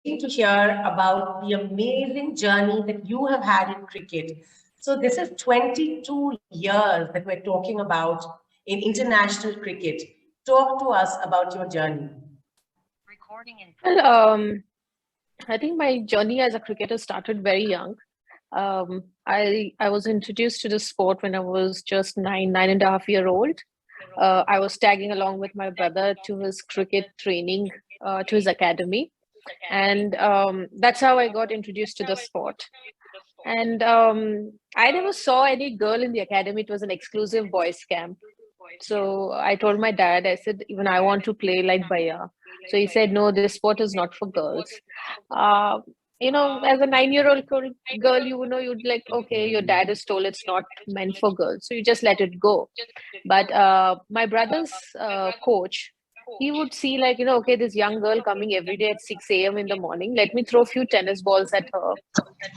to hear about the amazing journey that you have had in cricket. So this is 22 years that we're talking about in international cricket. Talk to us about your journey. Well, I think my journey as a cricketer started very young. I was introduced to the sport when I was just 9.5 year old. I was tagging along with my brother to his cricket training, to his academy, and that's how I got introduced to the sport. And I never saw any girl in the academy. It was an exclusive boys camp. So I told my dad, I said, even I want to play like Bhaiya. So he said, no, this sport is not for girls. Uh, as a 9-year-old girl, you'd like, okay, your dad is told it's not meant for girls. So you just let it go. But my brother's coach, he would see like, okay, this young girl coming every day at 6 a.m. in the morning. Let me throw a few tennis balls at her.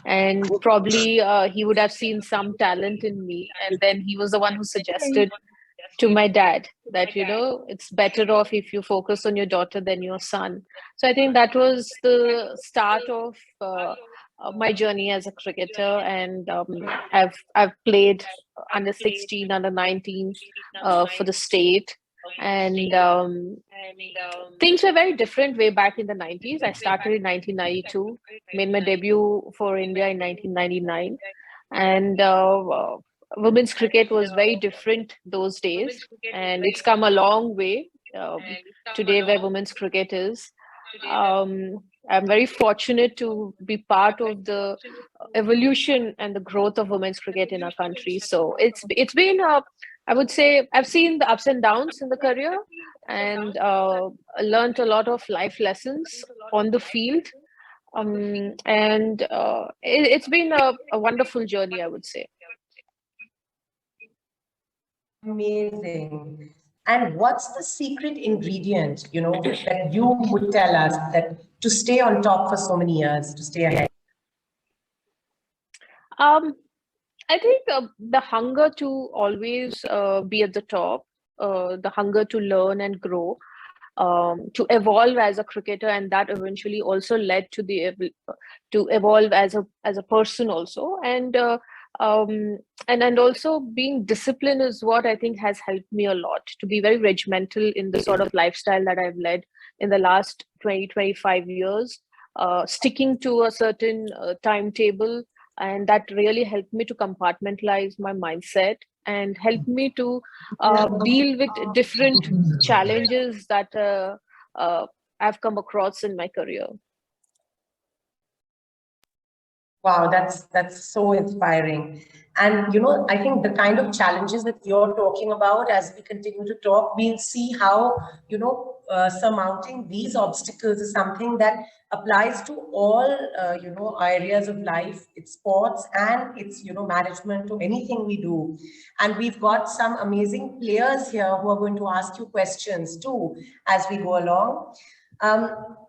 And probably he would have seen some talent in me. And then he was the one who suggested to my dad that it's better off if you focus on your daughter than your son. So I think that was the start of my journey as a cricketer. And I've played under 16, under 19 for the state. And things were very different way back in the 90s. I started in 1992, made my debut for India in 1999. And women's cricket was very different those days, and it's come a long way today where women's cricket is. I'm very fortunate to be part of the evolution and the growth of women's cricket in our country. So it's been I would say I've seen the ups and downs in the career, and learned a lot of life lessons on the field. And it's been a wonderful journey, I would say. Amazing. And what's the secret ingredient, that you would tell us that to stay on top for so many years, to stay ahead? I think the hunger to always be at the top, the hunger to learn and grow, to evolve as a cricketer, and that eventually also led to to evolve as a person also. And also being disciplined is what I think has helped me a lot to be very regimental in the sort of lifestyle that I've led in the last 20-25 years, sticking to a certain timetable. And that really helped me to compartmentalize my mindset and helped me to deal with different challenges that I've come across in my career. Wow, that's so inspiring. And I think the kind of challenges that you're talking about, as we continue to talk, we'll see how surmounting these obstacles is something that applies to all areas of life. It's sports and it's management or anything we do. And we've got some amazing players here who are going to ask you questions too as we go along.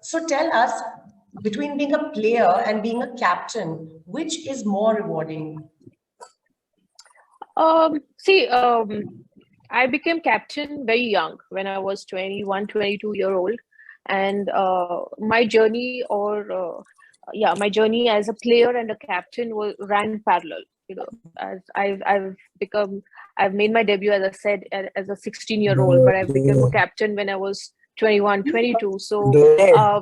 So tell us, between being a player and being a captain, which is more rewarding? I became captain very young when I was 21, 22-year-old. And my journey my journey as a player and a captain ran parallel. As I've made my debut, as I said, as a 16-year-old, but I became a captain when I was 21, 22. So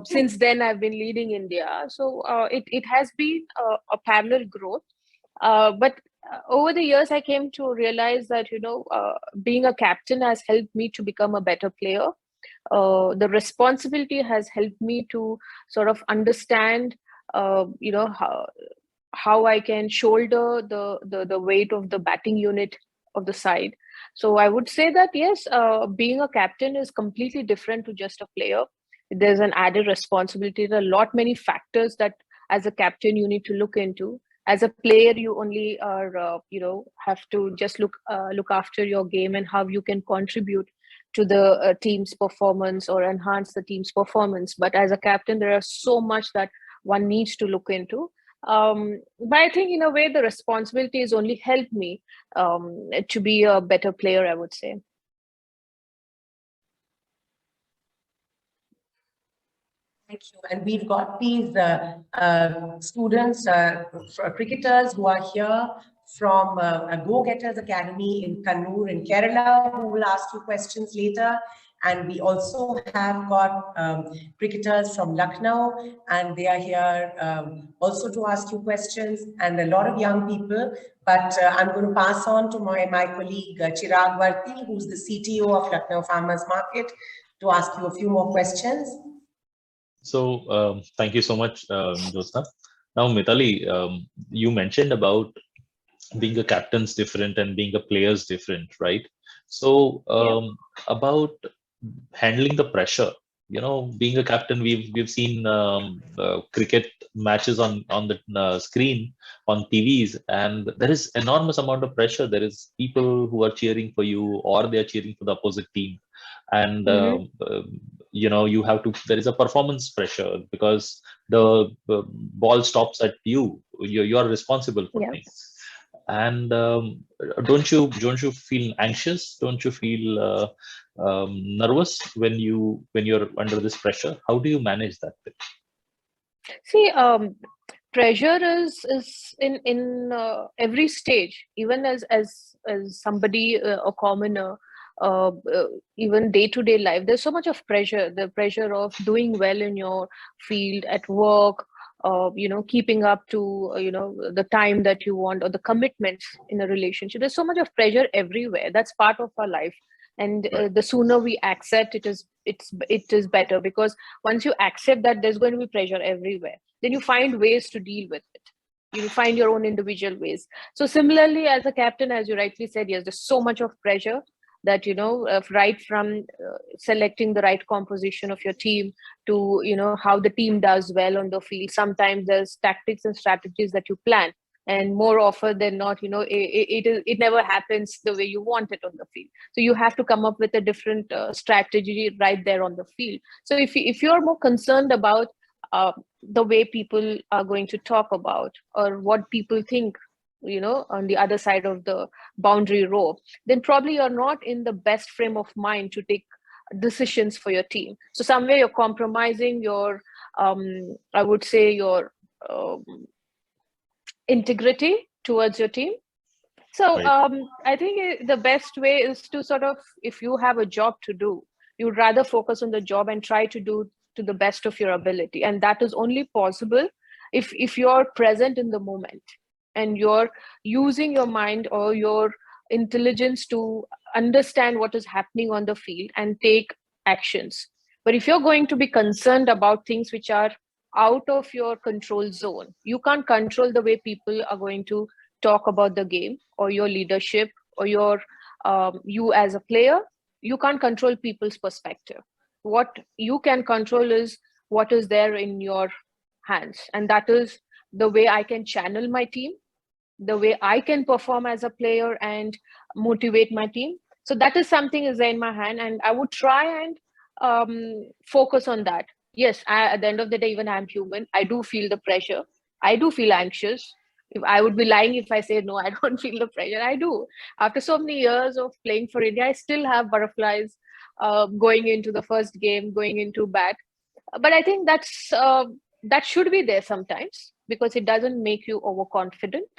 since then, I've been leading India. So it has been a parallel growth. But over the years, I came to realize that, being a captain has helped me to become a better player. The responsibility has helped me to sort of understand, how I can shoulder the weight of the batting unit of the side. So I would say that, yes, being a captain is completely different to just a player. There's an added responsibility. There are many factors that as a captain you need to look into. As a player, you only are, have to just look after your game and how you can contribute to the team's performance or enhance the team's performance. But as a captain, there are so much that one needs to look into. But I think in a way, the responsibility has only helped me to be a better player, I would say. Thank you. And we've got these students, cricketers who are here from a Go-Getters Academy in Kannur in Kerala, who will ask you questions later. And we also have got cricketers from Lucknow, and they are here also to ask you questions, and a lot of young people. But I'm going to pass on to my colleague Chirag Varti, who's the CTO of Lucknow Farmers Market, to ask you a few more questions. So thank you so much, Josna. Now, Mithali, you mentioned about being a captain's different and being a player's different, right? So about handling the pressure, being a captain, we've seen cricket matches on the screen on TVs, and there is enormous amount of pressure. There is people who are cheering for you, or they are cheering for the opposite team, and you have to. There is a performance pressure because the ball stops at you. You're responsible for things. And don't you feel anxious? Don't you feel nervous when you're under this pressure? How do you manage that bit? See, pressure is in every stage, even as somebody, a commoner, even day-to-day life. There's so much of pressure. The pressure of doing well in your field, at work, keeping up to the time that you want, or the commitments in a relationship. There's so much of pressure everywhere. That's part of our life, and the sooner we accept it is better, because once you accept that there's going to be pressure everywhere, then you find ways to deal with it. You find your own individual ways. So similarly, as a captain, as you rightly said, yes, there's so much of pressure that right from selecting the right composition of your team to how the team does well on the field. Sometimes there's tactics and strategies that you plan, and more often than not, it never happens the way you want it on the field. So you have to come up with a different strategy right there on the field. So if you're more concerned about the way people are going to talk about, or what people think on the other side of the boundary rope, then probably you're not in the best frame of mind to take decisions for your team. So somewhere you're compromising your I would say your integrity towards your team. So I think the best way is to sort of, if you have a job to do, you'd rather focus on the job and try to do to the best of your ability. And that is only possible if you're present in the moment, and you're using your mind or your intelligence to understand what is happening on the field and take actions. But if you're going to be concerned about things which are out of your control zone, you can't control the way people are going to talk about the game, or your leadership, or your you as a player. You can't control people's perspective. What you can control is what is there in your hands, and that is the way I can channel my team, the way I can perform as a player and motivate my team. So that is something is in my hand, and I would try and focus on that. Yes, at the end of the day, even I'm human. I do feel the pressure. I do feel anxious. If I would be lying if I say no, I don't feel the pressure. I do. After so many years of playing for India, I still have butterflies going into the first game, going into bat. But I think that should be there sometimes, because it doesn't make you overconfident.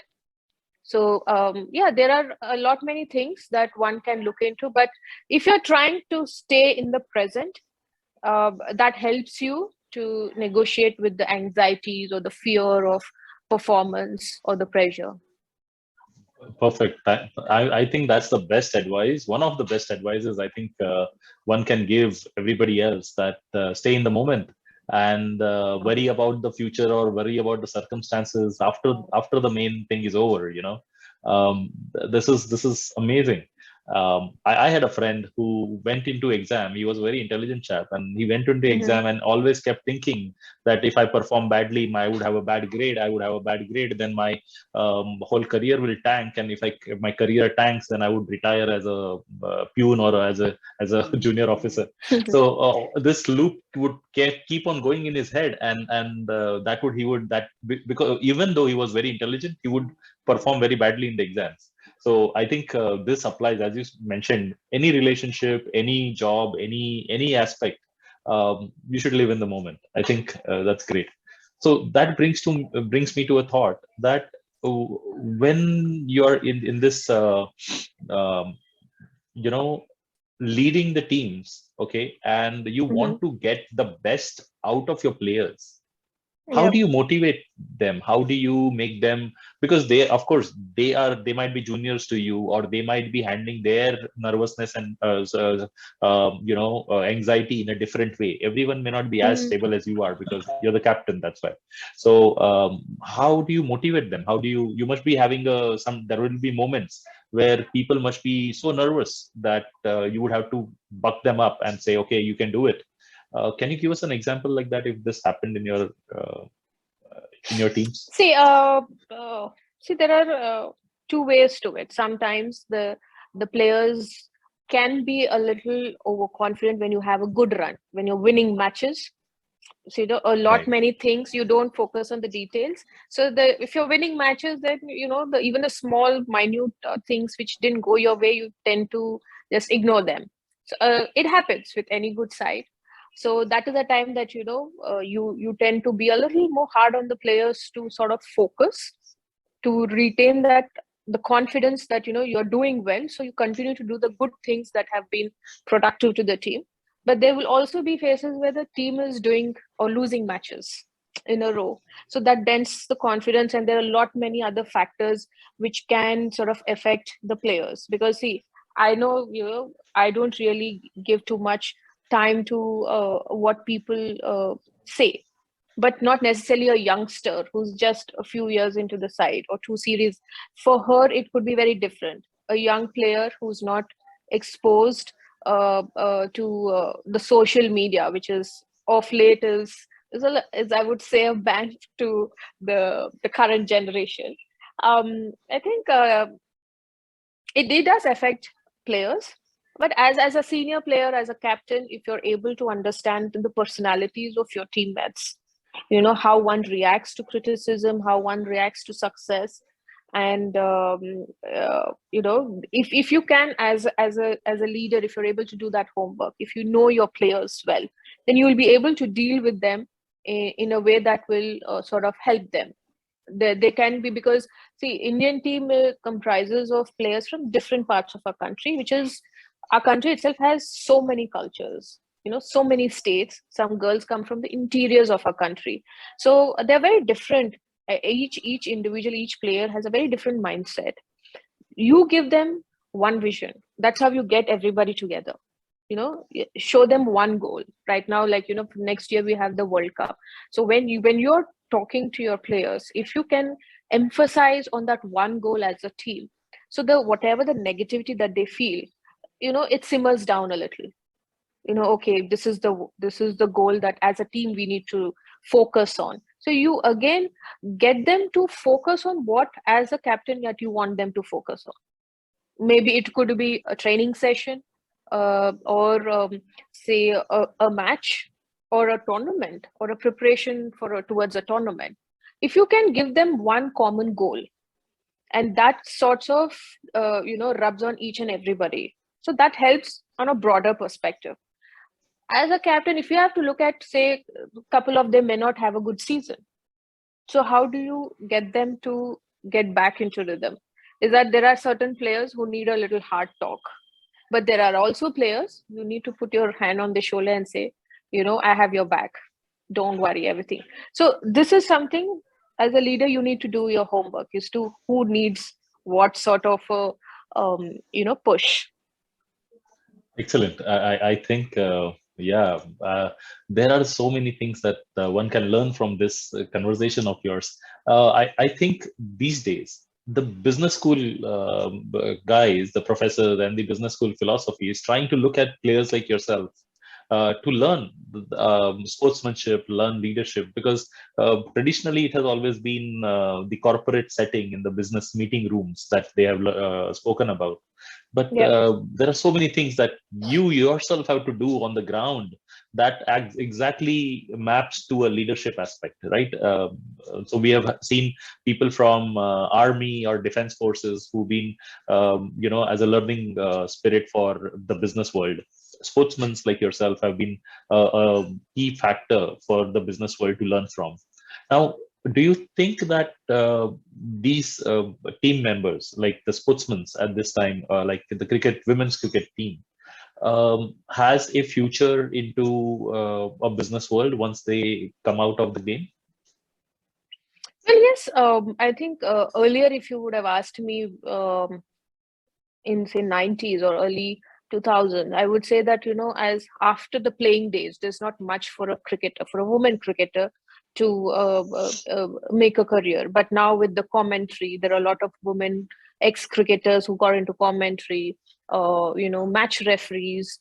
So there are a lot many things that one can look into. But if you're trying to stay in the present, that helps you to negotiate with the anxieties or the fear of performance or the pressure. Perfect. I think that's the best advice. One of the best advices I think one can give everybody else, that stay in the moment and worry about the future or worry about the circumstances after the main thing is over. This is amazing. I had a friend who went into exam. He was a very intelligent chap, and he went into exam and always kept thinking that if I perform badly, I would have a bad grade. I would have a bad grade, then my whole career will tank. And if my career tanks, then I would retire as a peon or as a junior officer. So this loop would keep on going in his head, and because even though he was very intelligent, he would perform very badly in the exams. So I think this applies, as you mentioned, any relationship, any job, any aspect. you should live in the moment. I think that's great. So that brings me to a thought that when you're in this um, you know leading the teams, okay, and you Mm-hmm. want to get the best out of your players, how Yep. do you motivate them? How do you make them, because they, of course, they might be juniors to you, or they might be handling their nervousness and anxiety in a different way. Everyone may not be as Mm-hmm. stable as you are, because you're the captain, that's why. So how do you motivate them? How do you must be having some, there will be moments where people must be so nervous that you would have to buck them up and say, okay, you can do it. Can you give us an example like that, if this happened uh, in your teams? See, there are two ways to it. Sometimes the players can be a little overconfident when you have a good run, when you're winning matches. So a lot Right. many things you don't focus on the details. So if you're winning matches, then even the small minute things which didn't go your way, you tend to just ignore them. So it happens with any good side. So that is the time that you tend to be a little more hard on the players to sort of focus, to retain that the confidence that you're doing well, so you continue to do the good things that have been productive to the team. But there will also be phases where the team is doing or losing matches in a row, so that dents the confidence, and there are a lot many other factors which can sort of affect the players. Because see, I know I don't really give too much time to what people say, but not necessarily a youngster who's just a few years into the side or two series. For her, it could be very different. A young player who's not exposed to the social media, which is of late is I would say a ban to the current generation. I think it does affect players, but as a senior player, as a captain, if you're able to understand the personalities of your teammates, how one reacts to criticism, how one reacts to success, and if you can, as a leader, if you're able to do that homework, if you know your players well, then you will be able to deal with them in a way that will sort of help them. They can be, because see, Indian team comprises of players from different parts of our country, which is, our country itself has so many cultures, so many states. Some girls come from the interiors of our country, so they're very different. Each individual, each player has a very different mindset. You give them one vision, that's how you get everybody together. Show them one goal. Right now, like, next year we have the World Cup. So when you're talking to your players, if you can emphasize on that one goal as a team, so the whatever the negativity that they feel, it simmers down a little. Okay, this is the goal that as a team we need to focus on. So you again get them to focus on what, as a captain, that you want them to focus on. Maybe it could be a training session, or say a match, or a tournament, or a preparation towards a tournament. If you can give them one common goal, and that sorts of rubs on each and everybody, so that helps on a broader perspective. As a captain, if you have to look at, say, a couple of them may not have a good season, so how do you get them to get back into rhythm? Is that there are certain players who need a little hard talk, but there are also players you need to put your hand on the shoulder and say, I have your back, don't worry, everything. So this is something, as a leader, you need to do your homework, is to who needs what sort of a push. Excellent. I think, yeah, there are so many things that one can learn from this conversation of yours. I think these days, the business school guys, the professors, and the business school philosophy is trying to look at players like yourself to learn sportsmanship, learn leadership, because traditionally it has always been the corporate setting in the business meeting rooms that they have spoken about. But Yep. there are so many things that you yourself have to do on the ground that exactly maps to a leadership aspect, right? So we have seen people from army or defense forces who've been, as a learning spirit for the business world. sportsmen like yourself have been a key factor for the business world to learn from. Now, do you think that these team members, like the sportsmen at this time, like the women's cricket team, has a future into a business world once they come out of the game? Well, yes, I think earlier, if you would have asked me in say 90s or early 2000, I would say that, as after the playing days, there's not much for a cricketer, for a woman cricketer to make a career. But now with the commentary, there are a lot of women ex-cricketers who got into commentary, match referees,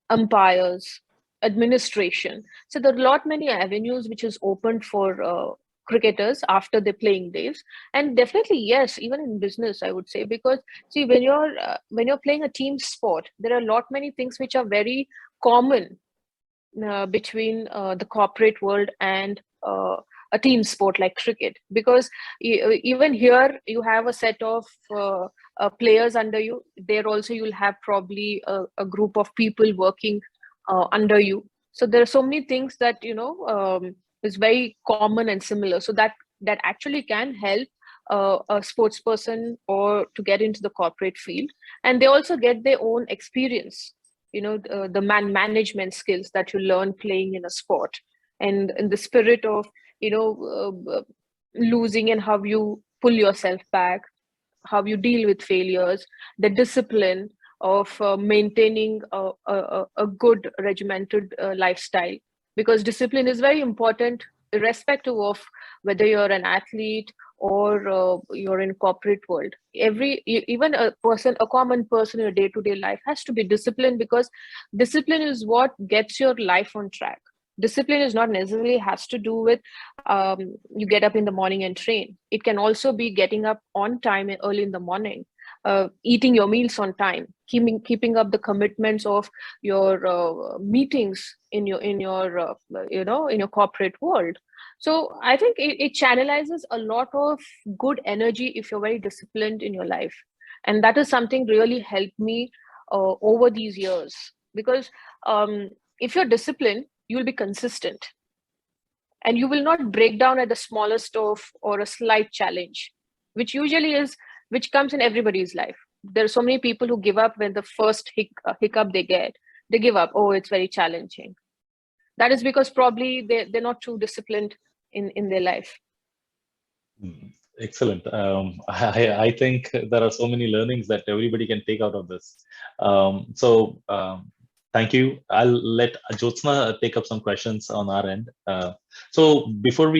umpires, administration. So there are a lot many avenues which is opened for cricketers after their playing days. And definitely, yes, even in business, I would say, because see, when you're playing a team sport, there are a lot many things which are very common between the corporate world and a team sport like cricket, because even here you have a set of players under you. There also you'll have probably a group of people working under you. So there are so many things that is very common and similar. So that actually can help a sports person or to get into the corporate field, and they also get their own experience. The management skills that you learn playing in a sport, and in the spirit of losing and how you pull yourself back, how you deal with failures, the discipline of maintaining a good regimented lifestyle, because discipline is very important irrespective of whether you're an athlete or you're in corporate world. Even a common person in a day-to-day life has to be disciplined, because discipline is what gets your life on track. Discipline is not necessarily has to do with you get up in the morning and train. It can also be getting up on time early in the morning, eating your meals on time, keeping up the commitments of your meetings in your corporate world. So I think it channelizes a lot of good energy if you're very disciplined in your life, and that is something really helped me over these years, because if you're disciplined, you will be consistent, and you will not break down at the smallest of or a slight challenge, which comes in everybody's life. There are so many people who give up when the first hiccup they get. They give up. Oh, it's very challenging. That is because probably they're not too disciplined in their life. Excellent. I think there are so many learnings that everybody can take out of this. Thank you. I'll let Jyotsna take up some questions on our end. So before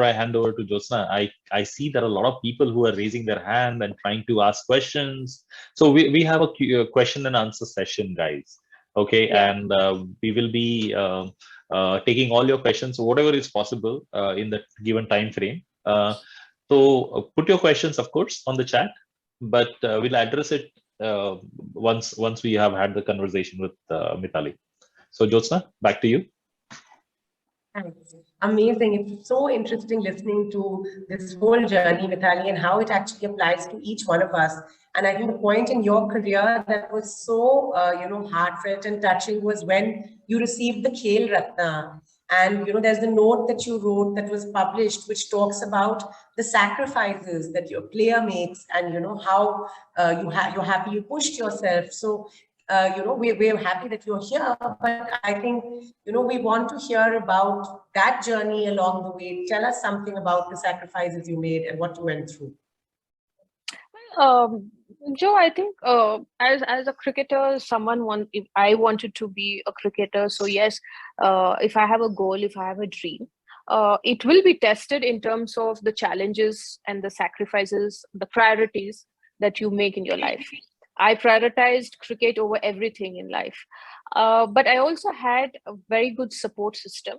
I hand over to Jyotsna, I see there are a lot of people who are raising their hand and trying to ask questions. So we have a question and answer session, guys. Okay, yeah. And we will be taking all your questions, whatever is possible in the given time frame. So put your questions, of course, on the chat, but we'll address it once we have had the conversation with Mithali. So Jyotsna, back to you. Thanks. Amazing. It's so interesting listening to this whole journey, Mithali, and how it actually applies to each one of us. And I think the point in your career that was so, heartfelt and touching was when you received the Khel Ratna. And, there's the note that you wrote that was published, which talks about the sacrifices that your player makes and, how you're happy you pushed yourself. So, we're happy that you're here, but I think, we want to hear about that journey along the way. Tell us something about the sacrifices you made and what you went through. Joe, I think as a cricketer, if I wanted to be a cricketer, so yes, if I have a goal, if I have a dream, it will be tested in terms of the challenges and the sacrifices, the priorities that you make in your life. I prioritized cricket over everything in life, but I also had a very good support system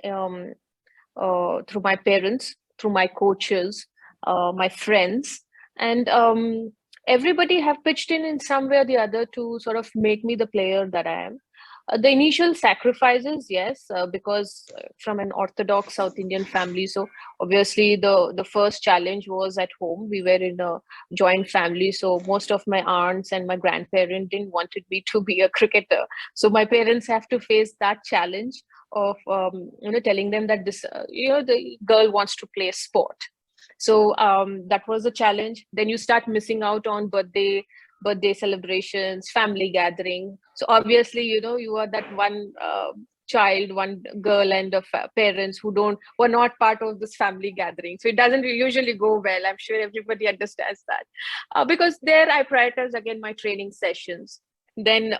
through my parents, through my coaches, my friends, and everybody have pitched in some way or the other to sort of make me the player that I am. The initial sacrifices, yes, because from an Orthodox South Indian family, so obviously the first challenge was at home. We were in a joint family, so most of my aunts and my grandparents didn't wanted me to be a cricketer. So my parents have to face that challenge of telling them that this the girl wants to play sport. So that was a challenge. Then you start missing out on birthday celebrations, family gathering. So obviously, you are that one child, one girl, and of parents were not part of this family gathering. So it doesn't usually go well. I'm sure everybody understands that, because there I prioritize again my training sessions. Then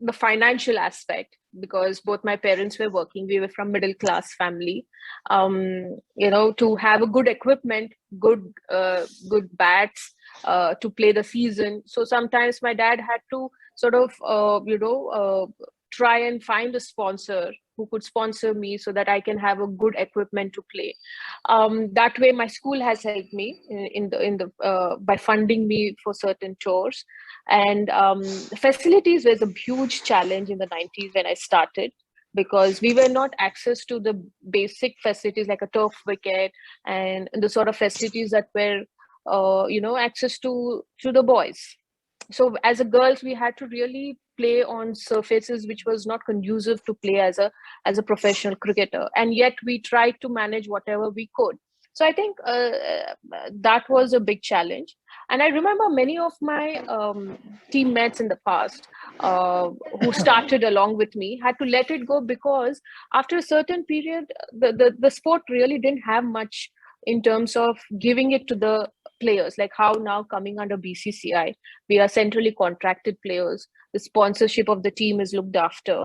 the financial aspect, because both my parents were working. We were from middle class family. To have a good equipment, good bats, to play the season. So sometimes my dad had to sort of try and find a sponsor who could sponsor me so that I can have a good equipment to play. That way my school has helped me by funding me for certain tours. And facilities was a huge challenge in the 90s when I started, because we were not access to the basic facilities like a turf wicket and the sort of facilities that were access to the boys. So as a girls, we had to really play on surfaces which was not conducive to play as a professional cricketer, and yet we tried to manage whatever we could. So I think that was a big challenge. And I remember many of my teammates in the past who started along with me had to let it go, because after a certain period, the sport really didn't have much in terms of giving it to the players, like how now coming under BCCI, we are centrally contracted players. The sponsorship of the team is looked after.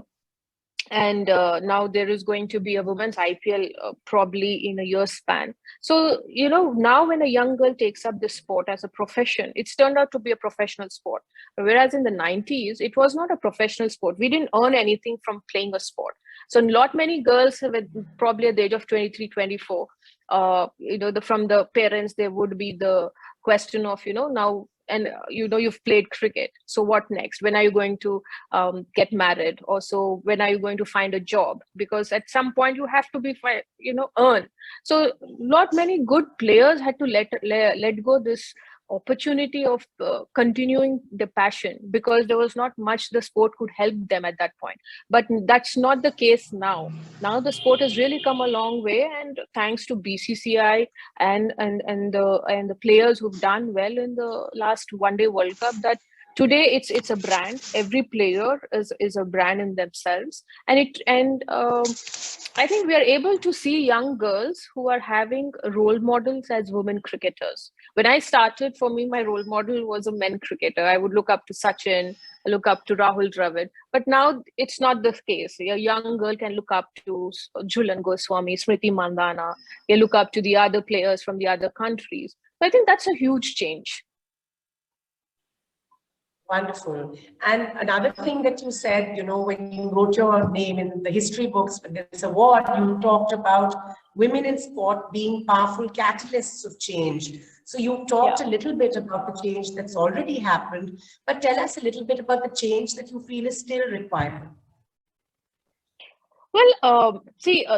And now there is going to be a women's IPL probably in a year's span. So, now when a young girl takes up this sport as a profession, it's turned out to be a professional sport. Whereas in the 90s, it was not a professional sport. We didn't earn anything from playing a sport. So not many girls, probably at the age of 23, 24, from the parents, there would be the question of, now, and you've played cricket, so what next? When are you going to get married? Or so when are you going to find a job? Because at some point you have to be earn. So not many good players had to let go this opportunity of continuing the passion, because there was not much the sport could help them at that point. But that's not the case now. Now the sport has really come a long way, and thanks to BCCI and the players who've done well in the last One Day World Cup, that today it's a brand. Every player is a brand in themselves, and I think we are able to see young girls who are having role models as women cricketers. When I started, for me, my role model was a men cricketer. I would look up to Sachin, look up to Rahul Dravid. But now it's not the case. A young girl can look up to Jhulan Goswami, Smriti Mandhana. They look up to the other players from the other countries. So I think that's a huge change. Wonderful. And another thing that you said, when you wrote your name in the history books for this award, you talked about women in sport being powerful catalysts of change. So you talked a little bit about the change that's already happened, but tell us a little bit about the change that you feel is still required. Well,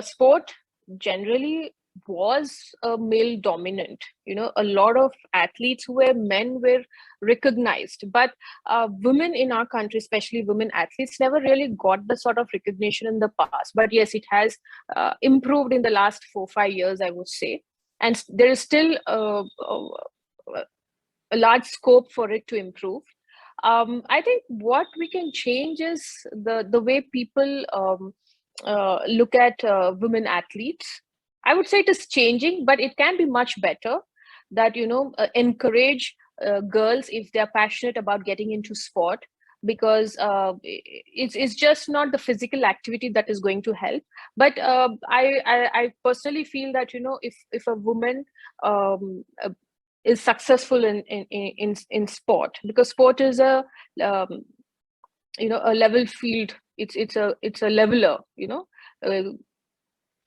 sport generally was male dominant. A lot of athletes who were men were recognized, but women in our country, especially women athletes, never really got the sort of recognition in the past. But yes, it has improved in the last 4-5 years, I would say. And there is still a large scope for it to improve. I think what we can change is the way people look at women athletes. I would say it is changing, but it can be much better. That encourage girls if they are passionate about getting into sport, because it's just not the physical activity that is going to help. But I personally feel that if a woman is successful in sport, because sport is a a level field. It's a leveler.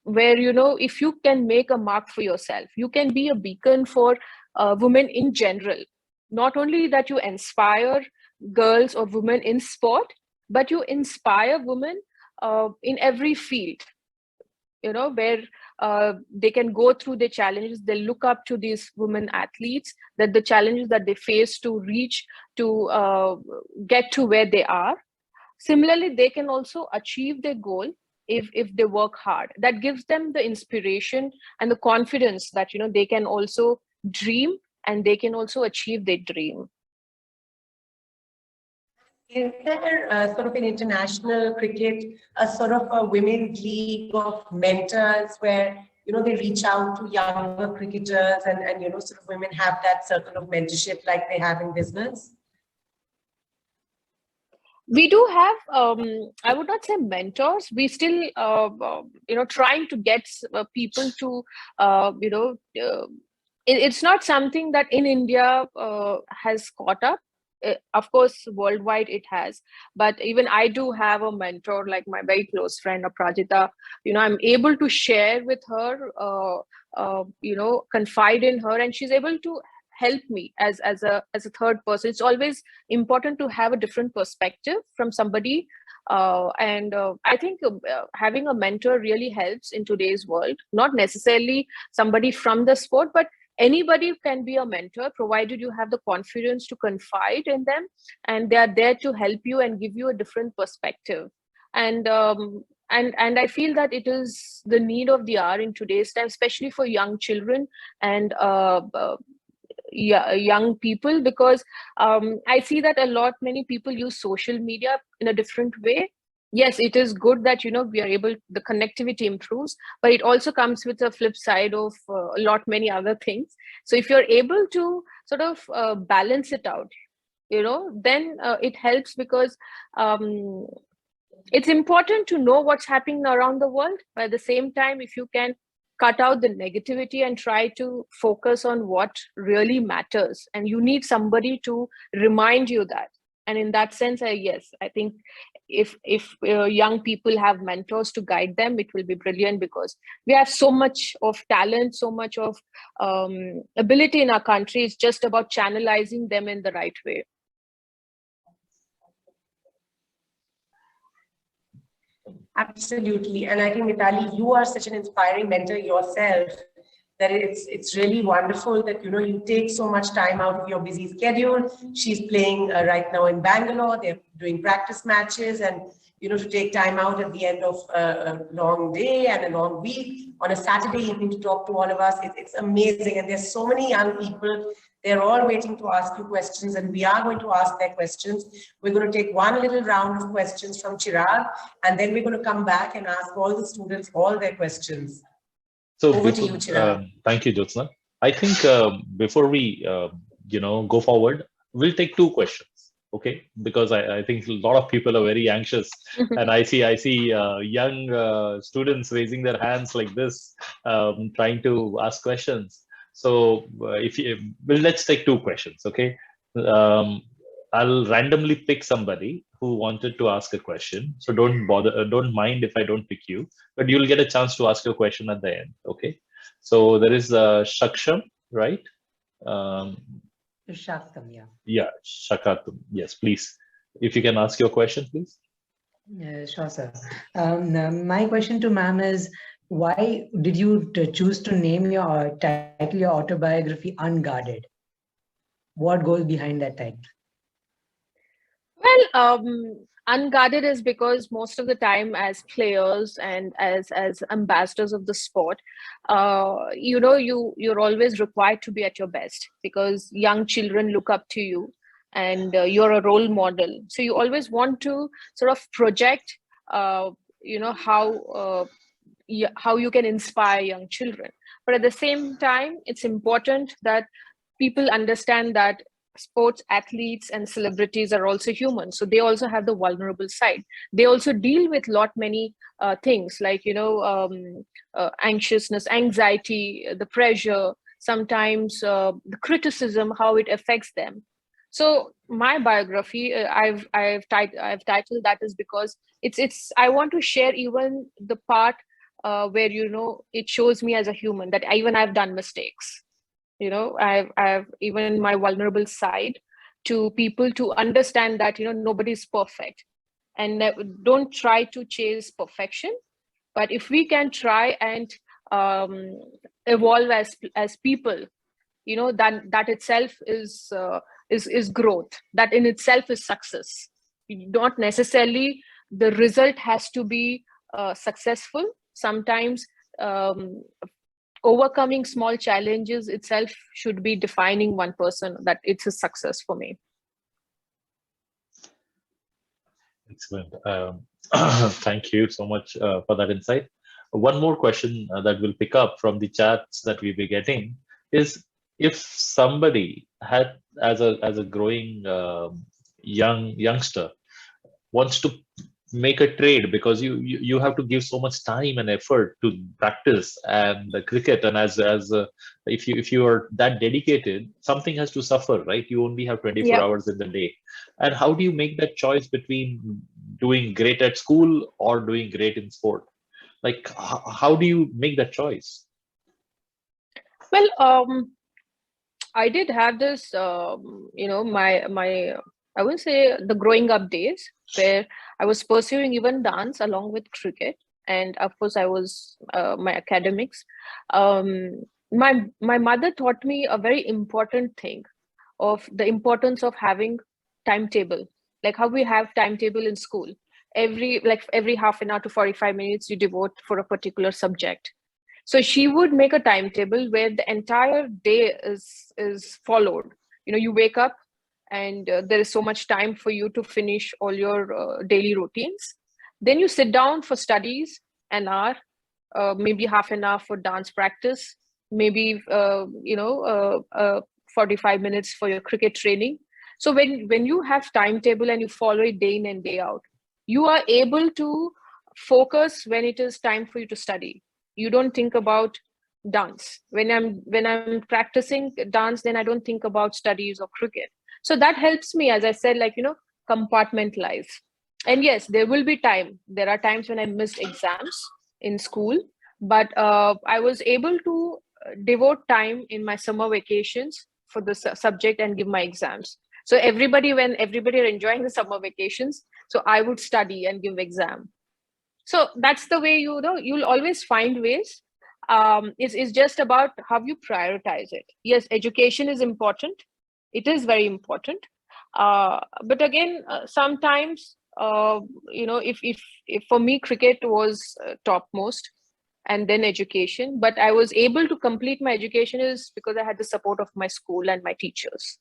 Where if you can make a mark for yourself, you can be a beacon for women in general. Not only that you inspire girls or women in sport, but you inspire women in every field, where they can go through the challenges. They look up to these women athletes, that the challenges that they face to reach, to get to where they are. Similarly, they can also achieve their goal if they work hard. That gives them the inspiration and the confidence that, they can also dream and they can also achieve their dream. Is there sort of in international cricket a sort of a women's league of mentors where, they reach out to younger cricketers and sort of women have that circle of mentorship like they have in business? We do have, I would not say mentors. We still, trying to get people to, it's not something that in India has caught up. Of course, worldwide it has, but even I do have a mentor, like my very close friend Aprajita. I'm able to share with her, confide in her, and she's able to help me as a third person. It's always important to have a different perspective from somebody, and I think having a mentor really helps in today's world. Not necessarily somebody from the sport, but anybody can be a mentor, provided you have the confidence to confide in them, and they are there to help you and give you a different perspective. And I feel that it is the need of the hour in today's time, especially for young children and young people, because I see that many people use social media in a different way. Yes, it is good that we are able, the connectivity improves, but it also comes with a flip side of many other things. So if you're able to sort of balance it out, then it helps, because it's important to know what's happening around the world, but at the same time, if you can cut out the negativity and try to focus on what really matters, and you need somebody to remind you that. And in that sense, yes, I think if young people have mentors to guide them, it will be brilliant, because we have so much of talent, so much of ability in our country. It's just about channelizing them in the right way. Absolutely. And I think, Mithali, you are such an inspiring mentor yourself, that it's really wonderful that, you take so much time out of your busy schedule. She's playing right now in Bangalore. They're doing practice matches, and, to take time out at the end of a long day and a long week on a Saturday evening to talk to all of us. It's amazing. And there's so many young people. They're all waiting to ask you questions, and we are going to ask their questions. We're going to take one little round of questions from Chirag, and then we're going to come back and ask all the students all their questions. So over to you, Chirag. Thank you, Jyotsna. I think before we go forward, we'll take two questions. Okay, because I think a lot of people are very anxious, and I see young students raising their hands like this, trying to ask questions. So let's take two questions. Okay, I'll randomly pick somebody who wanted to ask a question. So don't mind if I don't pick you, but you'll get a chance to ask your question at the end. Okay. So there is Shaksham, right? Shaktam, yeah. Yeah, Shakatum. Yes, please. If you can ask your question, please. Sure, sir. My question to ma'am is, why did you choose to name your title, your autobiography, Unguarded? What goes behind that title? Well, Unguarded is because most of the time, as players and as ambassadors of the sport, you're always required to be at your best, because young children look up to you, and you're a role model. So you always want to sort of project, how you can inspire young children. But at the same time, it's important that people understand that sports athletes and celebrities are also human, so they also have the vulnerable side. They also deal with many things, like anxiousness, anxiety, the pressure, sometimes the criticism, how it affects them. So my biography, I've titled that is because it's I want to share even the part where it shows me as a human, that even I've done mistakes. I've even my vulnerable side, to people to understand that nobody's perfect, and don't try to chase perfection. But if we can try and evolve as people, that itself is growth. That in itself is success. Not necessarily the result has to be successful. Sometimes overcoming small challenges itself should be defining one person that it's a success for me. Excellent. Thank you so much for that insight. One more question that we'll pick up from the chats that we'll be getting is, if somebody had, as a growing youngster, wants to make a trade, because you have to give so much time and effort to practice and the cricket, and if you are that dedicated, something has to suffer, right? You only have 24 hours in the day. And how do you make that choice between doing great at school or doing great in sport? Like, how do you make that choice? Well, I did have this, my I would say the growing up days where I was pursuing even dance along with cricket, and of course I was my academics. My mother taught me a very important thing of the importance of having timetable, like how we have timetable in school. Every half an hour to 45 minutes you devote for a particular subject. So she would make a timetable where the entire day is followed. You wake up and there is so much time for you to finish all your daily routines. Then you sit down for studies, an hour, maybe half an hour for dance practice, maybe 45 minutes for your cricket training. So when you have timetable and you follow it day in and day out, you are able to focus when it is time for you to study. You don't think about dance. When I'm practicing dance, then I don't think about studies or cricket. So that helps me, as I said, compartmentalize. And yes, there will be time. There are times when I missed exams in school, but I was able to devote time in my summer vacations for the subject and give my exams. So when everybody are enjoying the summer vacations, so I would study and give exam. So that's the way, you'll always find ways. It's just about how you prioritize it. Yes, education is important. It is very important. But again, sometimes, if for me, cricket was topmost, and then education. But I was able to complete my education is because I had the support of my school and my teachers.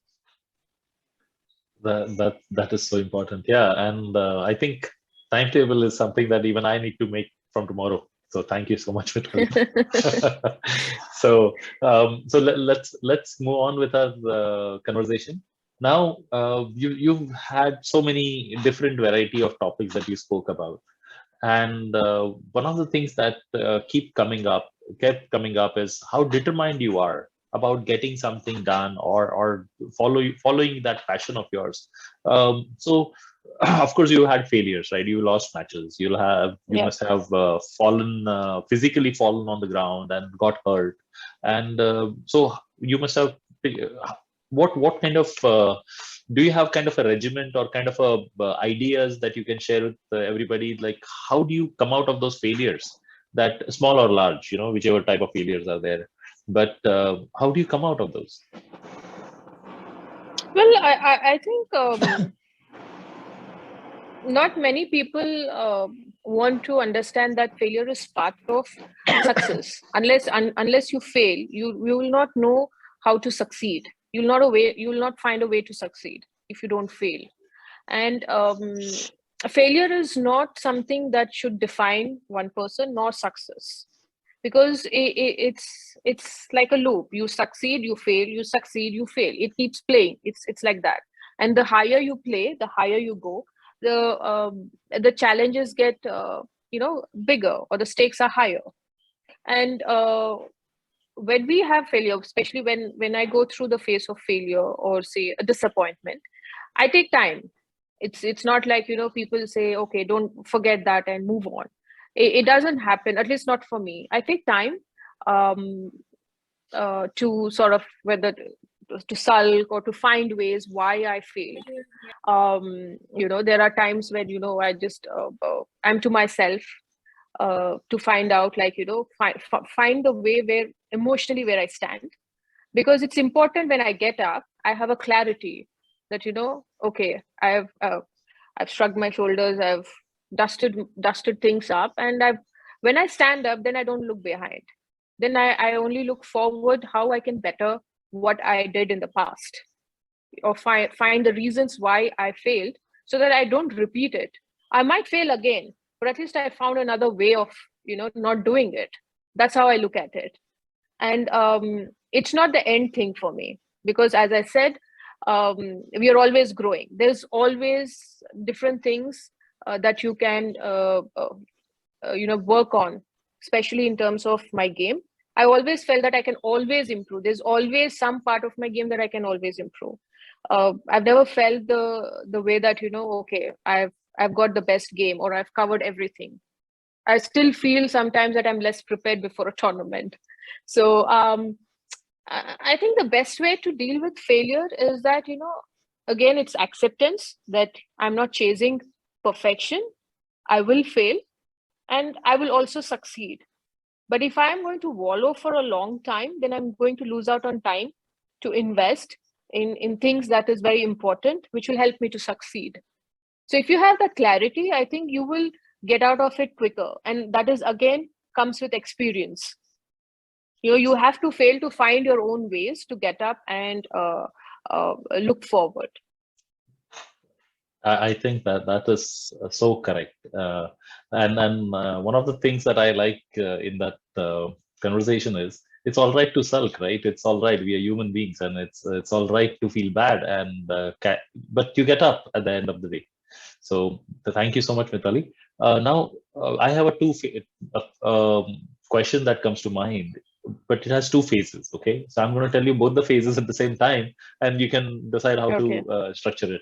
That is so important. Yeah, and I think timetable is something that even I need to make from tomorrow. So thank you so much, Mithali. So let's move on with our conversation. Now, you've had so many different variety of topics that you spoke about, and one of the things that kept coming up is how determined you are about getting something done or following that passion of yours. So of course you had failures, right? You lost matches. You must have physically fallen on the ground and got hurt, and so you must have what kind of do you have kind of a regiment or kind of ideas that you can share with everybody? Like, how do you come out of those failures, that small or large, whichever type of failures are there? But how do you come out of those? Well, I think not many people want to understand that failure is part of success. Unless you fail, you will not know how to succeed. You will not find a way to succeed if you don't fail. And failure is not something that should define one person nor success, because it's like a loop. You succeed, you fail, you succeed, you fail. It keeps playing. It's like that. And the higher you play, the higher you go, the challenges get bigger, or the stakes are higher. And when we have failure, especially when I go through the phase of failure or say a disappointment, I take time. It's not like, people say, okay, don't forget that and move on. It doesn't happen, at least not for me. I take time to sort of sulk or to find ways why I failed. There are times when I just I'm to myself to find out, like find the way where emotionally where I stand, because it's important when I get up, I have a clarity that okay, I've shrugged my shoulders, I've dusted things up, and when I stand up, then I don't look behind. Then I only look forward how I can better what I did in the past, or find the reasons why I failed so that I don't repeat it. I might fail again, but at least I found another way of not doing it. That's how I look at it. And it's not the end thing for me, because as I said, we are always growing. There's always different things that you can work on, especially in terms of my game. I always felt that I can always improve. There's always some part of my game that I can always improve. I've never felt the way that okay, I've got the best game or I've covered everything. I still feel sometimes that I'm less prepared before a tournament. So I think the best way to deal with failure is that again, it's acceptance that I'm not chasing perfection. I will fail and I will also succeed. But if I'm going to wallow for a long time, then I'm going to lose out on time to invest in things that is very important, which will help me to succeed. So if you have that clarity, I think you will get out of it quicker. And that is, again, comes with experience. You have to fail to find your own ways to get up and look forward. I think that is so correct. And one of the things that I like in that conversation is, it's all right to sulk, right? It's all right. We are human beings, and it's all right to feel bad, and but you get up at the end of the day. So thank you so much, Mithali. Now I have a question that comes to mind, but it has two phases. Okay, so I'm going to tell you both the phases at the same time, and you can decide how to structure it.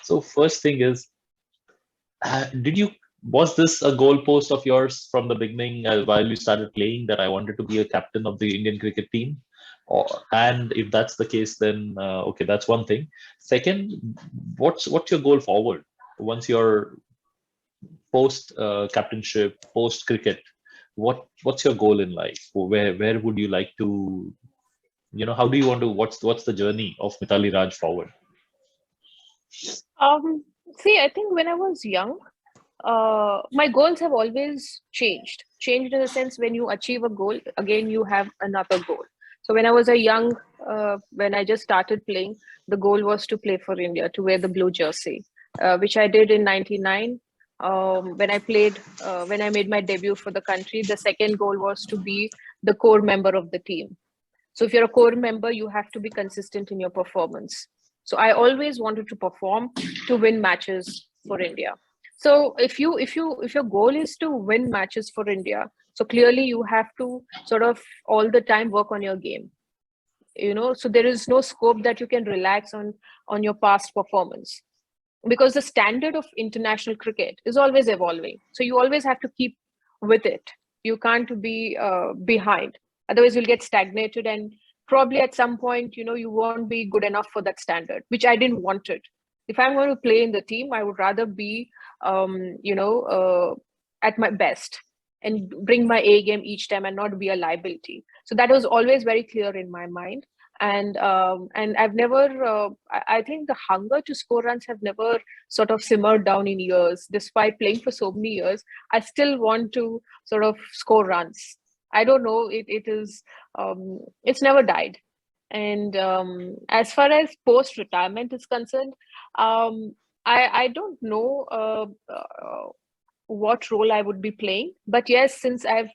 So first thing is, was this a goalpost of yours from the beginning while you started playing, that I wanted to be a captain of the Indian cricket team? And if that's the case, then okay, that's one thing. Second, what's your goal forward once you're post captainship, post cricket? What's your goal in life? Where would you like to, how do you want to, what's the journey of Mithali Raj forward? See, I think when I was young, my goals have always changed in the sense, when you achieve a goal, again you have another goal. So when I was when I just started playing, the goal was to play for India, to wear the blue jersey, which I did in '99. When I made my debut for the country, the second goal was to be the core member of the team. So if you're a core member, you have to be consistent in your performance. So I always wanted to perform to win matches for India. So if your goal is to win matches for India, so clearly you have to sort of all the time work on your game. So there is no scope that you can relax on your past performance, because the standard of international cricket is always evolving. So you always have to keep with it. You can't be behind. Otherwise, you'll get stagnated, and probably at some point, you won't be good enough for that standard, which I didn't want it. If I'm going to play in the team, I would rather be, at my best and bring my A game each time and not be a liability. So that was always very clear in my mind. And I've never, I think the hunger to score runs have never sort of simmered down in years. Despite playing for so many years, I still want to sort of score runs. I don't know, it's never died. And as far as post-retirement is concerned, I don't know what role I would be playing. But yes, since I've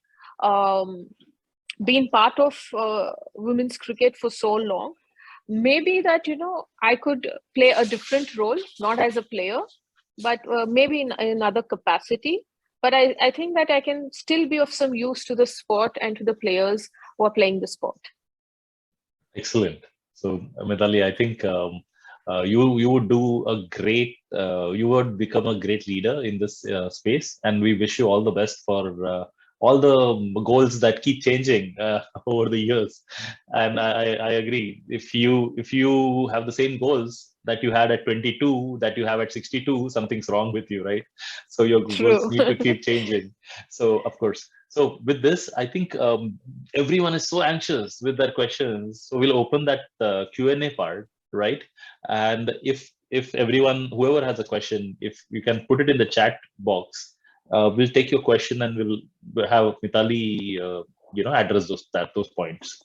been part of women's cricket for so long, maybe that, I could play a different role, not as a player, but maybe in another capacity. But I think that I can still be of some use to the sport and to the players who are playing the sport. Excellent. So, Mithali, I think you would do a great, you would become a great leader in this space, and we wish you all the best for all the goals that keep changing over the years. And I agree. If you have the same goals that you had at 22, that you have at 62, something's wrong with you, right? So your goals need to keep changing. So of course. So with this, I think everyone is so anxious with their questions. So we'll open that Q&A part, right? And if everyone, whoever has a question, if you can put it in the chat box, we'll take your question and we'll have Mithali, address those points.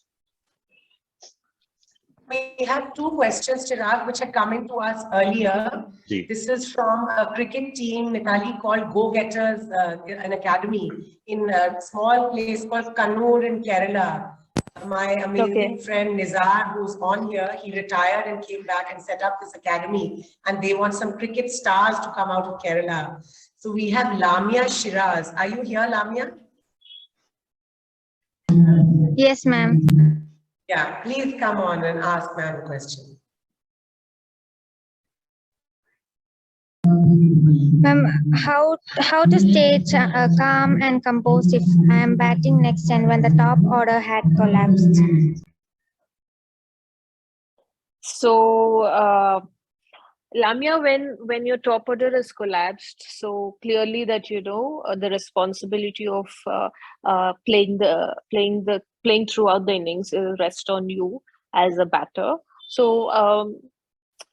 We have two questions, Chirag, which are coming to us earlier. This is from a cricket team, Mithali, called Go Getters, an academy in a small place called Kannur in Kerala. My amazing friend Nizar, who's on here, he retired and came back and set up this academy. And they want some cricket stars to come out of Kerala. So we have Lamia Shiraz. Are you here, Lamia? Yes, ma'am. Yeah, please come on and ask ma'am a question. Ma'am, how to stay calm and composed if I am batting next and when the top order had collapsed? So, Lamia, when your top order is collapsed, so clearly that the responsibility of playing throughout the innings will rest on you as a batter. So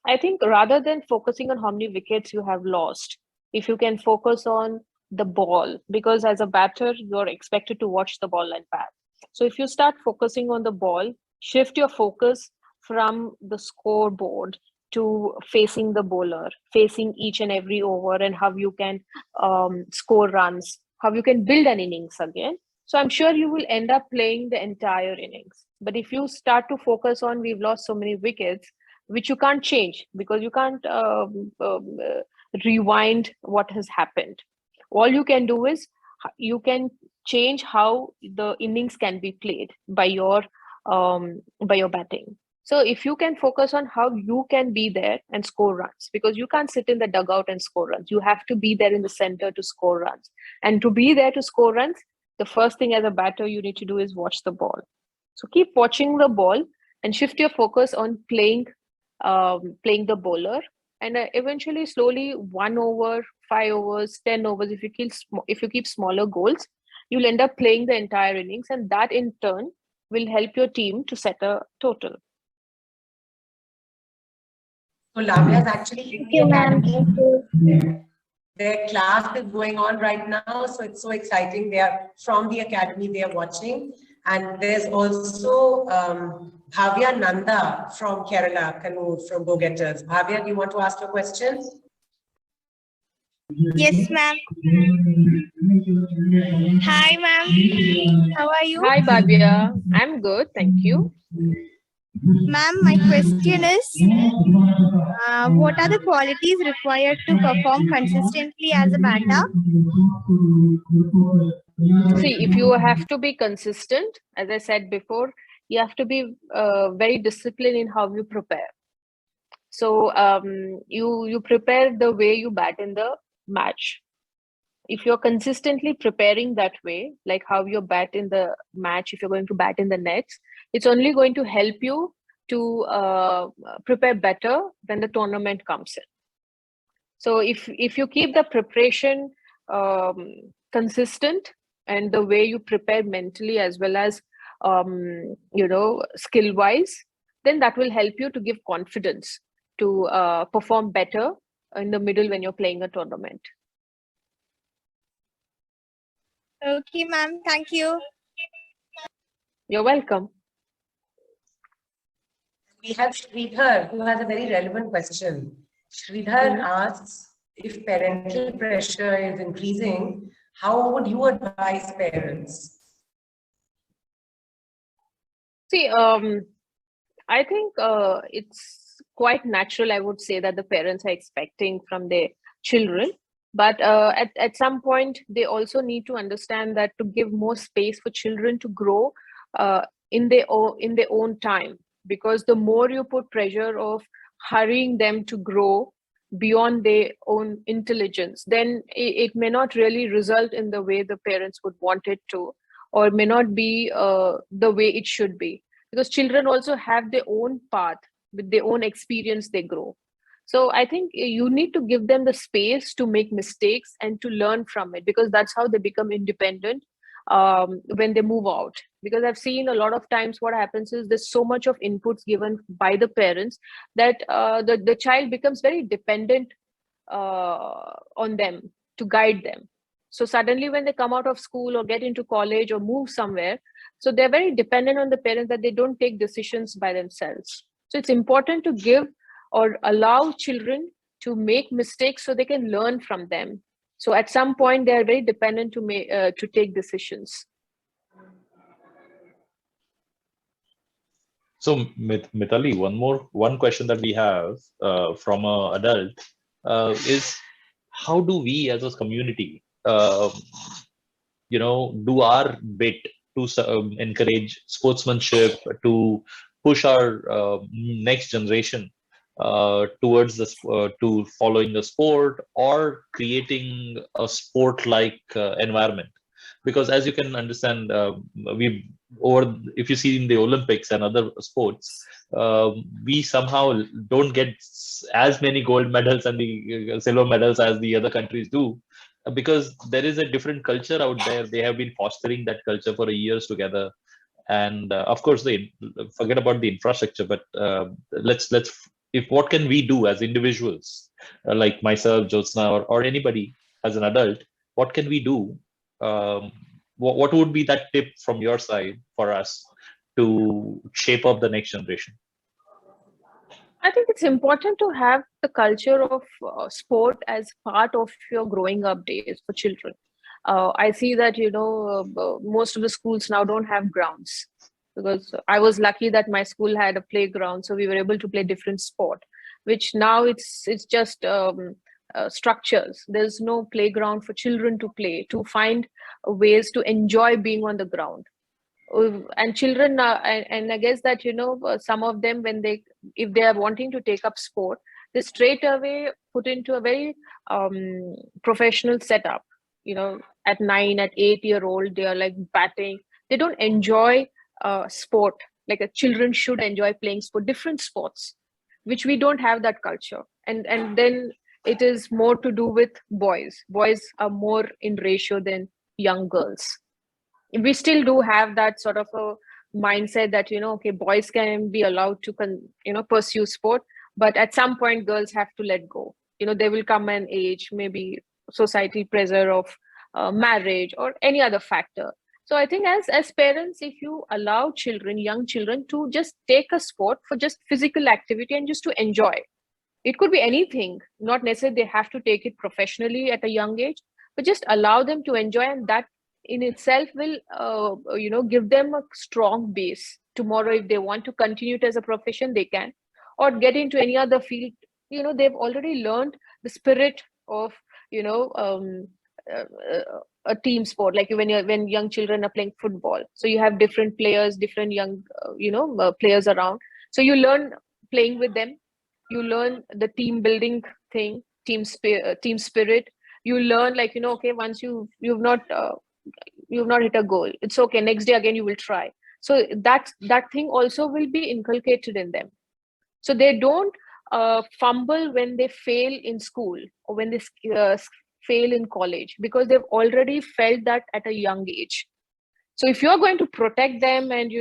I think rather than focusing on how many wickets you have lost, if you can focus on the ball, because as a batter you're expected to watch the ball and bat. So if you start focusing on the ball, shift your focus from the scoreboard to facing the bowler, facing each and every over and how you can score runs, how you can build an innings again. So I'm sure you will end up playing the entire innings. But if you start to focus on we've lost so many wickets, which you can't change because you can't rewind what has happened. All you can do is you can change how the innings can be played by your batting. So if you can focus on how you can be there and score runs, because you can't sit in the dugout and score runs. You have to be there in the center to score runs. And to be there to score runs, the first thing as a batter you need to do is watch the ball. So keep watching the ball and shift your focus on playing the bowler, and eventually slowly 1 over, 5 overs, 10 overs, if you keep smaller goals, you'll end up playing the entire innings, and that in turn will help your team to set a total. So Lamia is actually in the academy. Their class is going on right now, so it's so exciting. They are from the academy, they are watching. And there's also Bhavya Nanda from Kerala, Kannur, from Go Getters. Bhavya, do you want to ask a question? Yes, ma'am. Hi, ma'am. How are you? Hi, Bhavya. I'm good, thank you. Ma'am, my question is, what are the qualities required to perform consistently as a batter? See, if you have to be consistent, as I said before, you have to be very disciplined in how you prepare. So you prepare the way you bat in the match. If you're consistently preparing that way, like how you bat in the match, if you're going to bat in the nets, it's only going to help you to prepare better when the tournament comes in. So if you keep the preparation consistent and the way you prepare mentally as well as skill wise, then that will help you to give confidence to perform better in the middle when you're playing a tournament. Okay, ma'am. Thank you. You're welcome. We have Sridhar, who has a very relevant question. Sridhar asks, if parental pressure is increasing, how would you advise parents? See, I think it's quite natural, I would say, that the parents are expecting from their children. But at some point, they also need to understand that to give more space for children to grow in their own time. Because the more you put pressure of hurrying them to grow, beyond their own intelligence, then it may not really result in the way the parents would want it to, or may not be the way it should be. Because children also have their own path, with their own experience they grow. So I think you need to give them the space to make mistakes and to learn from it, because that's how they become independent when they move out. Because I've seen a lot of times what happens is there's so much of inputs given by the parents that the child becomes very dependent on them to guide them. So suddenly when they come out of school or get into college or move somewhere, so they're very dependent on the parents, that they don't take decisions by themselves. So it's important to give or allow children to make mistakes so they can learn from them. So at some point they are very dependent to take decisions. So Mithali, one question that we have from an adult is, how do we as a community, do our bit to encourage sportsmanship, to push our next generation towards to following the sport or creating a sport-like environment? Because as you can understand, if you see in the Olympics and other sports, we somehow don't get as many gold medals and the silver medals as the other countries do, because there is a different culture out there. They have been fostering that culture for years together. And of course, they forget about the infrastructure, but what can we do as individuals, like myself, Jyotsna, or anybody as an adult? What can we do? What would be that tip from your side for us to shape up the next generation? I think it's important to have the culture of sport as part of your growing up days for children. I see that, most of the schools now don't have grounds, because I was lucky that my school had a playground, so we were able to play different sport, which now it's just structures. There's no playground for children to play, to find ways to enjoy being on the ground. And children, and I guess that, some of them, if they are wanting to take up sport, they straight away put into a very professional setup. At 9, at 8-year-old, they are like batting. They don't enjoy sport like a children should enjoy playing different sports, which we don't have that culture. And then it is more to do with boys. Boys are more in ratio than young girls. We still do have that sort of a mindset that, okay, boys can be allowed to pursue sport, but at some point girls have to let go. They will come an age, maybe society pressure of marriage or any other factor. So I think as parents, if you allow young children to just take a sport for just physical activity and just to enjoy, it could be anything, not necessarily they have to take it professionally at a young age, but just allow them to enjoy, and that in itself will give them a strong base. Tomorrow, if they want to continue it as a profession, they can, or get into any other field. They've already learned the spirit of a team sport, like when young children are playing football. So you have different players, different young players around. So you learn playing with them. You learn the team building thing, team spirit. You learn, like, okay, once you've not hit a goal, it's okay, next day again you will try. So that thing also will be inculcated in them, so they don't fumble when they fail in school or when they fail in college, because they've already felt that at a young age. So if you're going to protect them and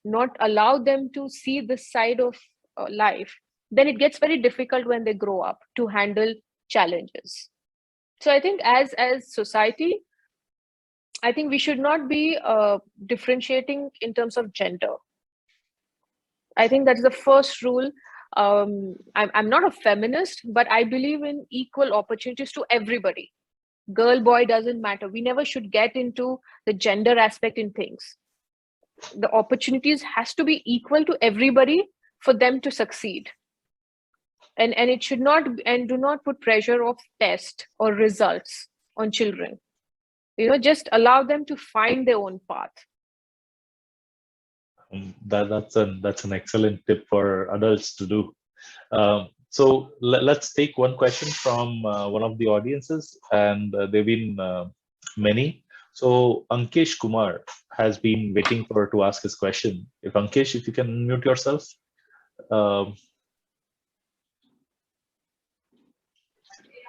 not allow them to see this side of life, then it gets very difficult when they grow up to handle challenges. So I think as society, I think we should not be differentiating in terms of gender. I think that's the first rule. I'm not a feminist, but I believe in equal opportunities to everybody. Girl, boy, doesn't matter. We never should get into the gender aspect in things. The opportunities has to be equal to everybody for them to succeed. And it should not, and do not put pressure of test or results on children. Just allow them to find their own path. That's an excellent tip for adults to do. So let's take one question from one of the audiences, and there've been many. So Ankesh Kumar has been waiting to ask his question. If Ankesh, if you can unmute yourself.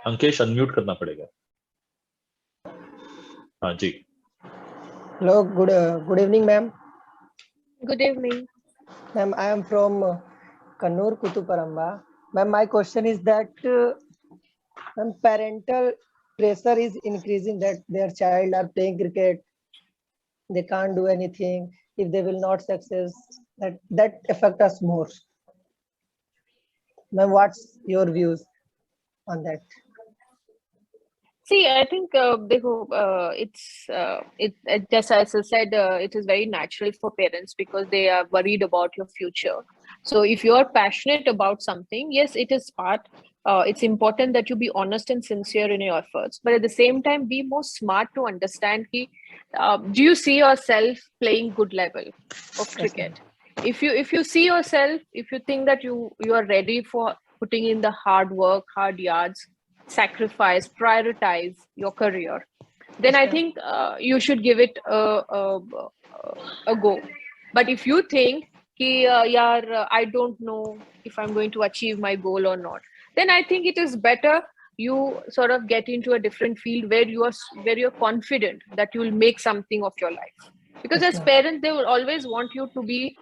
Ankesh unmute करना पड़ेगा. हाँ जी. Hello, good evening, ma'am. Good evening. Ma'am, I am from Kannur, Kutuparamba. Ma'am, my question is that ma'am, parental pressure is increasing, that their child are playing cricket. They can't do anything if they will not success. That affect us more. Ma'am, what's your views on that? See, I think it's just as I said, it is very natural for parents because they are worried about your future. So if you are passionate about something, yes, it is part. It's important that you be honest and sincere in your efforts, but at the same time, be more smart to understand. Do you see yourself playing good level of cricket? If you see yourself, if you think that you are ready for putting in the hard work, hard yards, sacrifice, prioritize your career, then I think you should give it a go. But if you think I don't know if I'm going to achieve my goal or not, then I think it is better you sort of get into a different field where you're confident that you will make something of your life. Because as parents, they will always want you to be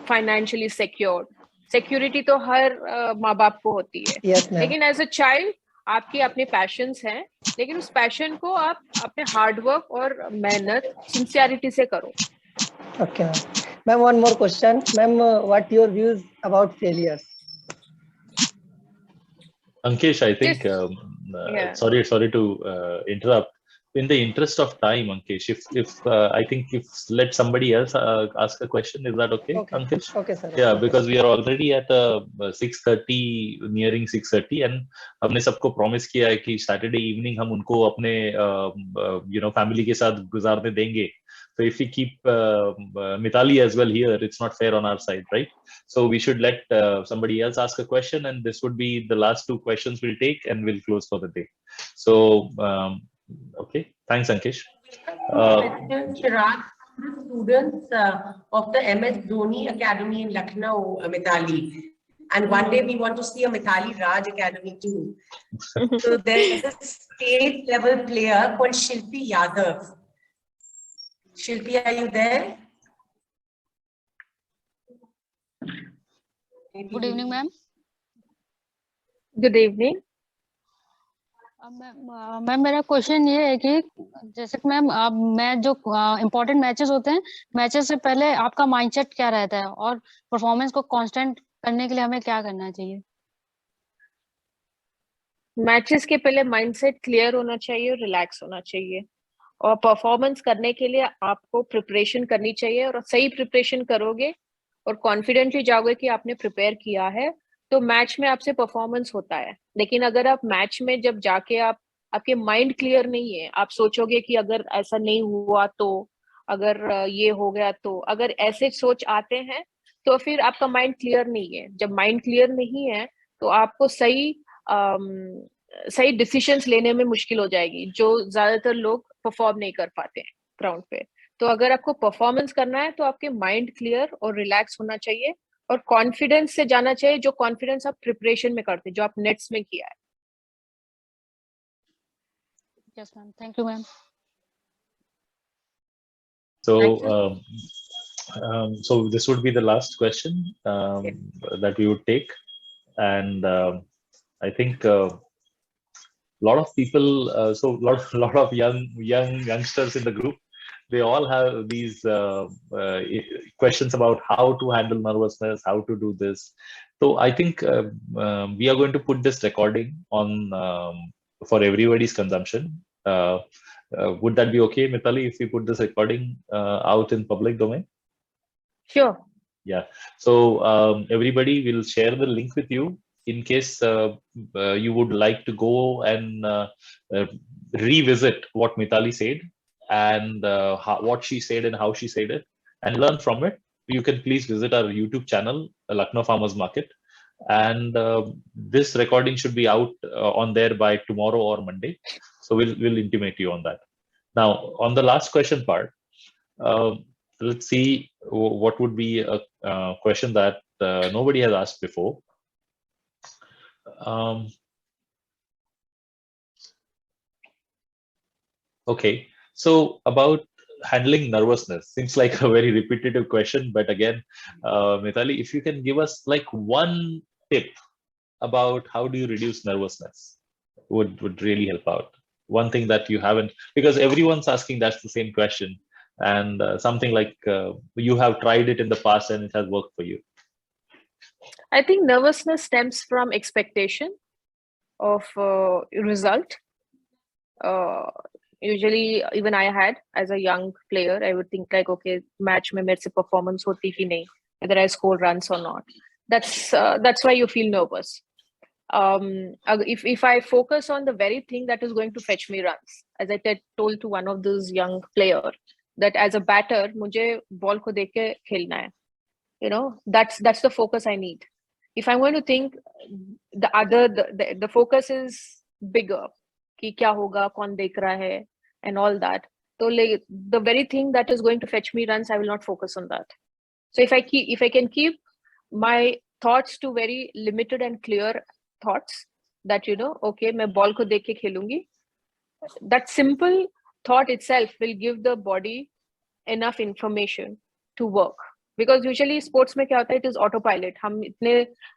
financially secured. Security तो हर माँ बाप को होती है. लेकिन as a child आपके अपने patience हैं, लेकिन उस पैशन को आप अपने हार्ड वर्क और मेहनत सिंसियरिटी से करो. Okay, ma'am, one more question. Ma'am, what your views about failures? Ankesh, I think sorry to interrupt. In the interest of time, Ankesh, if I think if let somebody else ask a question, is that okay, Ankesh? Okay, sir. Yeah, because we are already at 6:30, nearing 6:30, and हमने सबको promise किया है कि Saturday evening हम उनको अपने family के साथ गुजारने देंगे. So if we keep Mithali as well here, it's not fair on our side, right? So we should let somebody else ask a question, and this would be the last two questions we'll take, and we'll close for the day. So. Okay, thanks, Ankesh. Chirag, students of the MS Dhoni Academy in Lucknow, Mithali. And one day we want to see a Mithali Raj Academy too. So there's a state level player called Shilpi Yadav. Shilpi, are you there? Good evening, ma'am. Good evening. Ma'am मेरा question ये है कि जैसे कि ma'am मैं जो important matches होते हैं, मैचेस से पहले आपका माइंडसेट क्या रहता है और परफॉर्मेंस को कांस्टेंट करने के लिए हमें क्या करना चाहिए? मैचेस के पहले माइंडसेट क्लियर होना चाहिए, रिलैक्स होना चाहिए, और परफॉर्मेंस करने के लिए आपको प्रिपरेशन करनी चाहिए, और सही प्रिपरेशन करोगे और कॉन्फिडेंटली जाओगे कि आपने प्रिपेयर किया है तो मैच में आपसे परफॉर्मेंस होता है. लेकिन अगर आप मैच में जब जाके आपके माइंड क्लियर नहीं है, आप सोचोगे कि अगर ऐसा नहीं हुआ तो, अगर ये हो गया तो, अगर ऐसे सोच आते हैं तो फिर आपका माइंड क्लियर नहीं है. जब माइंड क्लियर नहीं है तो आपको सही डिसीजंस लेने में मुश्किल हो जाएगी, जो ज्यादातर लोग परफॉर्म नहीं कर पाते हैं ग्राउंड पे. तो अगर आपको परफॉर्मेंस करना है तो आपके माइंड क्लियर और रिलैक्स होना चाहिए और कॉन्फिडेंस से जाना चाहिए, जो कॉन्फिडेंस आप प्रिपरेशन में करते, जो आप नेट्स में किया है. Yes, ma'am. Thank you, ma'am. So this would be the last question that we would take, and I think a lot of people, so lot of youngsters in the group, they all have these questions about how to handle nervousness, how to do this. So I think we are going to put this recording on for everybody's consumption. Would that be okay, Mithali, if we put this recording out in public domain? Sure. Yeah. So everybody will share the link with you in case you would like to go and revisit what Mithali said, and what she said and how she said it, and learn from it. you can please visit our YouTube channel, Lucknow Farmers Market, and this recording should be out on there by tomorrow or Monday. So we'll intimate you on that. Now, on the last question part, let's see what would be a question that nobody has asked before. Okay, so about handling nervousness seems like a very repetitive question, but again, Mithali, if you can give us like one tip about how do you reduce nervousness, would really help out. One thing that you haven't, because everyone's asking that's the same question, and something like you have tried it in the past and it has worked for you. I think nervousness stems from expectation of result. Usually, even I had as a young player, I would think like, okay, match mein mere se performance hoti ki nahi, whether I score runs or not. That's why you feel nervous. If I focus on the very thing that is going to fetch me runs, as I told to one of those young player, that as a batter, mujhe ball ko dekh ke khelna hai. You know, that's the focus I need. If I'm going to think the focus is bigger, कि क्या होगा, कौन देख रहा है, and all that. So the very thing that is going to fetch me runs, I will not focus on that. So if I can keep my thoughts to very limited and clear thoughts, that okay, मैं ball को देख के खेलूंगी, that simple thought itself will give the body enough information to work. Because usually sports में क्या होता है, it is autopilot. हम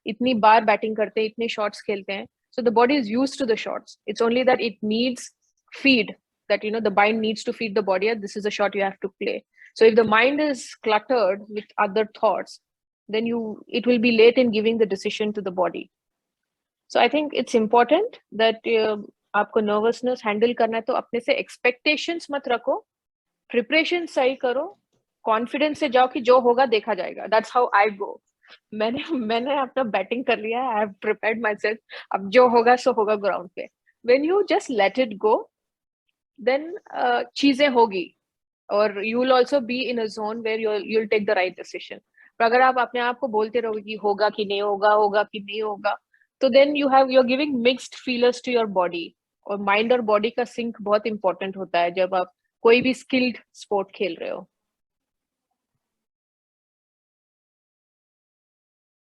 इतनी बार batting करते हैं, इतने shots खेलते हैं. So the body is used to the shots. It's only that it needs feed, that the mind needs to feed the body. This is a shot you have to play. So if the mind is cluttered with other thoughts, then it will be late in giving the decision to the body. So I think it's important that आपको nervousness handle करना है तो अपने से expectations मत रखो, preparation सही करो, confidence से जाओ कि जो होगा देखा जाएगा. That's how I go. मैंने अपना बैटिंग कर लिया, I have prepared myself, अब जो होगा सो होगा ग्राउंड पे. When you just let it go, then चीजें होगी, और you will also be in a zone where you'll take the right decision. पर अगर आप अपने आप को बोलते रहोगे कि होगा कि नहीं होगा, होगा कि नहीं होगा, तो then you're giving mixed feelers to your body. और माइंड और बॉडी का सिंक बहुत इंपॉर्टेंट होता है जब आप कोई भी स्किल्ड स्पोर्ट खेल रहे हो.